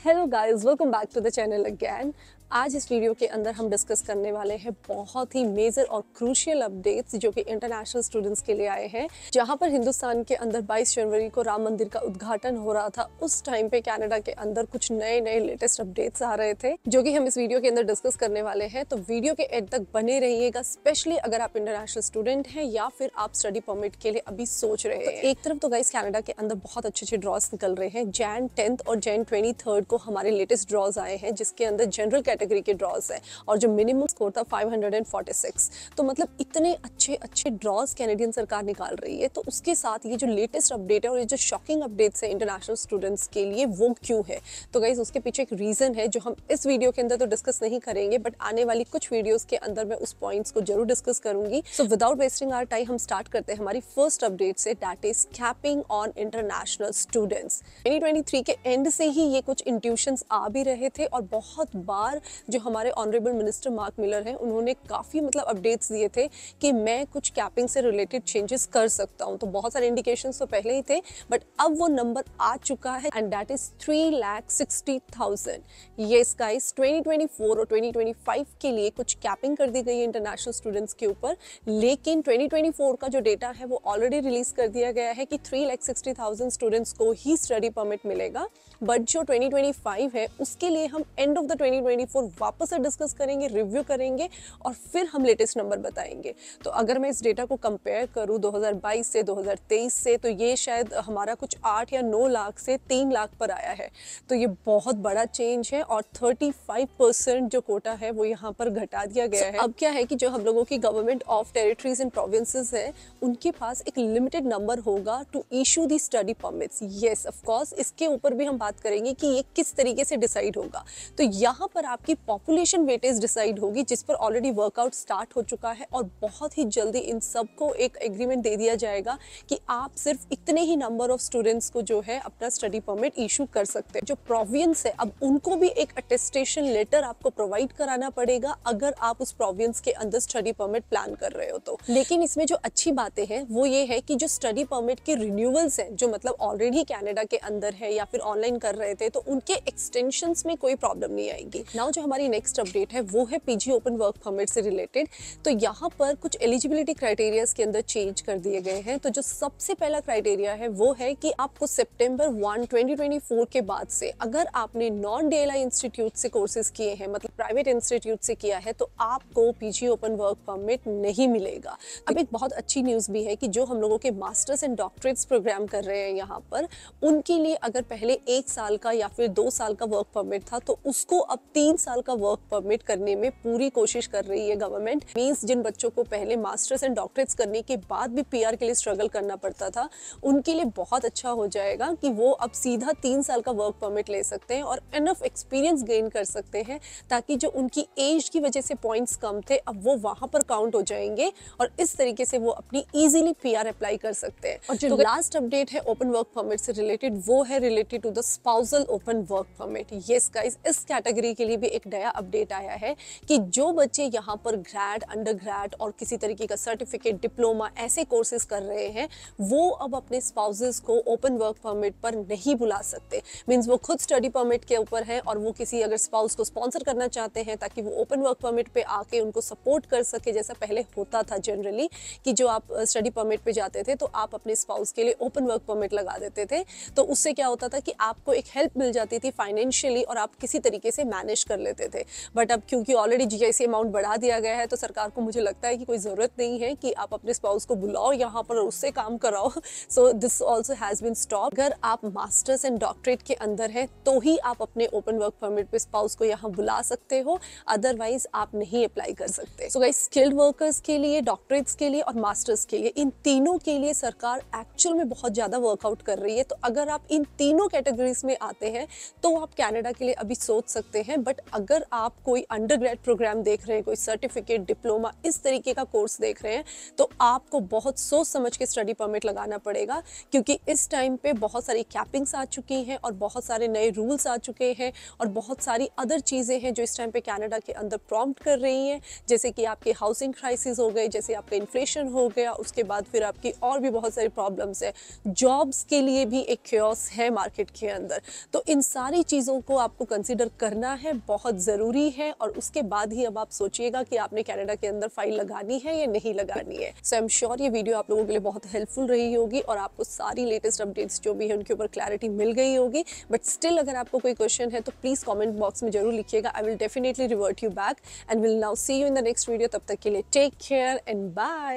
Hello guys, welcome back to the channel again. आज इस video के अंदर हम डिस्कस करने वाले हैं बहुत ही मेजर और क्रूशियल अपडेट्स जो कि इंटरनेशनल स्टूडेंट्स के लिए आए हैं। जहां पर हिंदुस्तान के अंदर 22 जनवरी को राम मंदिर का उद्घाटन हो रहा था, उस टाइम पे कनाडा के अंदर कुछ नए नए लेटेस्ट अपडेट्स आ रहे थे जो कि हम इस वीडियो के अंदर डिस्कस करने वाले हैं। तो वीडियो के एंड तक बने रहिएगा, स्पेशली अगर आप इंटरनेशनल स्टूडेंट हैं या फिर आप स्टडी परमिट के लिए अभी सोच रहे हैं। एक तरफ तो गाइस कनाडा के अंदर बहुत अच्छे अच्छे ड्रॉज निकल रहे हैं। जैन 10th और जैन 23rd को हमारे लेटेस्ट ड्रॉज आए हैं, जिसके अंदर जनरल कैटेगरी के ड्रॉज है और जो मिनिमम स्कोर था 546। तो मतलब इतने अच्छे अच्छे ड्रॉज कैनेडियन सरकार निकाल रही है। तो उसके साथ ये जो लेटेस्ट अपडेट है और ये जो शॉकिंग अपडेट्स है इंटरनेशनल स्टूडेंट्स के लिए, वो क्यों है? तो गाइज उसके पीछे एक रीजन है जो हम इस वीडियो के अंदर तो डिस्कस नहीं करेंगे, बट आने वाली कुछ वीडियोस के अंदर मैं उस पॉइंट्स को जरूर डिस्कस करूंगी। So without wasting our time हम स्टार्ट करते हैं हमारी फर्स्ट अपडेट से, that is capping on international students. 2023 के एंड से ही ये कुछ इंट्यूशंस आ भी रहे थे और बहुत बार जो हमारे ऑनरेबल मिनिस्टर मार्क मिलर हैं, उन्होंने काफ़ी मतलब अपडेट्स दिए थे कि मैं कुछ कैपिंग से रिलेटेड चेंजेस कर सकता हूं। तो बहुत सारे इंडिकेशंस तो पहले ही थे, बट अब वो नंबर आ चुका है and that is 3,60,000। Yes guys, 2024 और 2025 के लिए कुछ कैपिंग कर दी गई है इंटरनेशनल स्टूडेंट्स के ऊपर। लेकिन 2024 का जो डेटा है वो ऑलरेडी रिलीज कर दिया गया है कि 3,60,000 स्टूडेंट्स को ही स्टडी परमिट मिलेगा। बट जो 2025 है उसके लिए हम एंड ऑफ द 2024 वापस से डिस्कस करेंगे, रिव्यू करेंगे और फिर हम लेटेस्ट नंबर बताएंगे। तो अगर मैं इस डेटा को कंपेयर करूं 2022 से 2023 से, तो ये शायद हमारा कुछ 8 या 9 लाख से 3 लाख पर आया है। तो ये बहुत बड़ा चेंज है और 35% जो कोटा है वो यहाँ पर घटा दिया गया है। अब क्या है कि जो हम लोगों की government of territories and provinces है, उनके पास एक लिमिटेड नंबर होगा to issue the study permits. Yes of course, इसके ऊपर भी हम बात करेंगे कि ये किस तरीके से डिसाइड होगा। तो यहाँ पर आपकी पॉपुलेशन वेटेज डिसाइड होगी, जिस पर ऑलरेडी वर्कआउट स्टार्ट हो चुका है और बहुत ही जल्दी इन सबको एक एग्रीमेंट दे दिया जाएगा कि आप सिर्फ इतने ही नंबर ऑफ स्टूडेंट्स को जो है अपना स्टडी परमिट इशू कर सकते हैं। जो प्रोविंस है, अब उनको भी एक अटेस्टेशन लेटर आपको प्रोवाइड कराना पड़ेगा अगर आप उस प्रोविंस के अंदर स्टडी परमिट प्लान कर रहे हो तो। लेकिन इसमें जो अच्छी बातें हैं वो ये है कि जो स्टडी परमिट के रिन्यूअल्स हैं, जो मतलब ऑलरेडी कनाडा के अंदर है या फिर ऑनलाइन कर रहे थे, तो उनके एक्सटेंशंस में कोई प्रॉब्लम नहीं आएगी। नाउ जो हमारी नेक्स्ट अपडेट है वो है पीजी ओपन वर्क परमिट से रिलेटेड। तो यहाँ पर कुछ एलिजिबिलिटी क्राइटेरियाज के अंदर चेंज कर दिए गए हैं। तो जो सबसे पहला क्राइटेरिया है वो है कि आपको सितंबर 1, 2024 के बाद से अगर आपने नॉन DLI इंस्टीट्यूट से कोर्सेज किए हैं, मतलब प्राइवेट इंस्टीट्यूट से किया है, तो आपको पीजी ओपन वर्क परमिट नहीं मिलेगा। अब एक बहुत अच्छी न्यूज़ भी है कि जो हम लोगों के मास्टर्स एंड डॉक्टरेट्स प्रोग्राम कर रहे हैं यहाँ पर, उनके लिए अगर पहले 1 साल का या फिर 2 साल का वर्क परमिट था, तो उसको अब 3 साल का वर्क परमिट करने में पूरी कोशिश कर रही है गवर्नमेंट। मींस जिन बच्चों को पहले मास्टर्स एंड डॉक्टरेट्स करने के बाद भी PR के लिए स्ट्रगल करना पड़ता था, उनके लिए बहुत अच्छा हो जाएगा कि वो अब सीधा 3 साल का वर्क परमिट ले सकते हैं और इनफ एक्सपीरियंस गेन कर सकते हैं, ताकि जो उनकी एज की वजह से पॉइंट्स कम थे अब वो वहां पर काउंट हो जाएंगे और इस तरीके से वो अपनी इजीली PR अप्लाई कर सकते हैं। और जो लास्ट अपडेट है ओपन वर्क परमिट से रिलेटेड, वो है related to the spousal open work permit. Yes guys, इस कैटेगरी के लिए भी एक नया अपडेट आया है कि जो बच्चे यहाँ पर ग्रेड, अंडर ग्रेड और किसी तरीके का सर्टिफिकेट, डिप्लोमा ऐसे कोर्सेज कर रहे हैं, वो अब अपने स्पाउसेस को ओपन वर्क परमिट पर नहीं बुला सकते। मींस वो खुद स्टडी परमिट के ऊपर है और वो किसी अगर स्पाउस को स्पॉन्सर करना चाहते हैं ताकि वो ओपन वर्क परमिट पे आके उनको सपोर्ट कर सके, जैसा पहले होता था जनरली कि जो आप स्टडी परमिट पे जाते थे तो आप अपने स्पाउस के लिए ओपन वर्क परमिट लगा देते थे। तो उससे क्या होता था कि आपको एक हेल्प मिल जाती थी फाइनेंशियली और आप किसी तरीके से मैनेज कर लेते थे। बट अब क्योंकि ऑलरेडी GIC अमाउंट बढ़ा दिया गया है, तो सरकार को मुझे लगता है कि कोई ज़रूरत नहीं है कि आप अपने स्पाउस को बुलाओ यहाँ पर और उससे काम कराओ। So this also has been stop. अगर आप मास्टर्स एंड डॉक्टरेट के अंदर है तो ही आप अपने ओपन वर्क परमिट पे स्पाउस को यहाँ बुला सकते हो, अदरवाइज आप नहीं अप्लाई कर सकते। सो गाइस, स्किल्ड वर्कर्स के लिए, डॉक्टरेट्स के लिए और मास्टर्स के लिए, इन तीनों के लिए सरकार एक्चुअल में बहुत ज़्यादा वर्कआउट कर रही है। तो अगर आप इन तीनों कैटेगरीज में आते हैं तो आप कनाडा के लिए अभी सोच सकते हैं। बट अगर आप कोई अंडरग्रेड प्रोग्राम देख रहे हैं, कोई सर्टिफिकेट, डिप्लोमा, इस तरीके का कोर्स देख रहे हैं, तो आपको बहुत सोच समझ के स्टडी परमिट लगाना पड़ेगा, क्योंकि इस टाइम पे बहुत सारी कैपिंग्स आ चुकी हैं और बहुत सारे नए रूल्स आ चुके हैं और बहुत सारी अदर चीज़ें हैं जो इस टाइम पे कनाडा के अंदर प्रॉम्प्ट कर रही हैं, जैसे कि आपके हाउसिंग क्राइसिस हो गए, जैसे आपका इन्फ्लेशन हो गया, उसके बाद फिर आपकी और भी बहुत सारी प्रॉब्लम्स है, जॉब्स के लिए भी एक क्योस है मार्केट के अंदर। तो इन सारी चीज़ों को आपको कंसिडर करना है, बहुत ज़रूरी है, और उसके बाद ही अब आप सोचिएगा कि आपने कनाडा के अंदर फाइल लगानी है या नहीं लगानी है। सो आई एम श्योर ये वीडियो आप लोगों के लिए बहुत हेल्पफुल रही होगी और आपको सारी लेटेस्ट अपडेट्स जो भी है उनके ऊपर क्लैरिटी मिल गई होगी। बट स्टिल अगर आपको कोई क्वेश्चन है तो प्लीज़ कॉमेंट बॉक्स में जरूर लिखिएगा। I will definitely revert you back and will now see you in the next video. तब तक के लिए टेक केयर एंड बाय।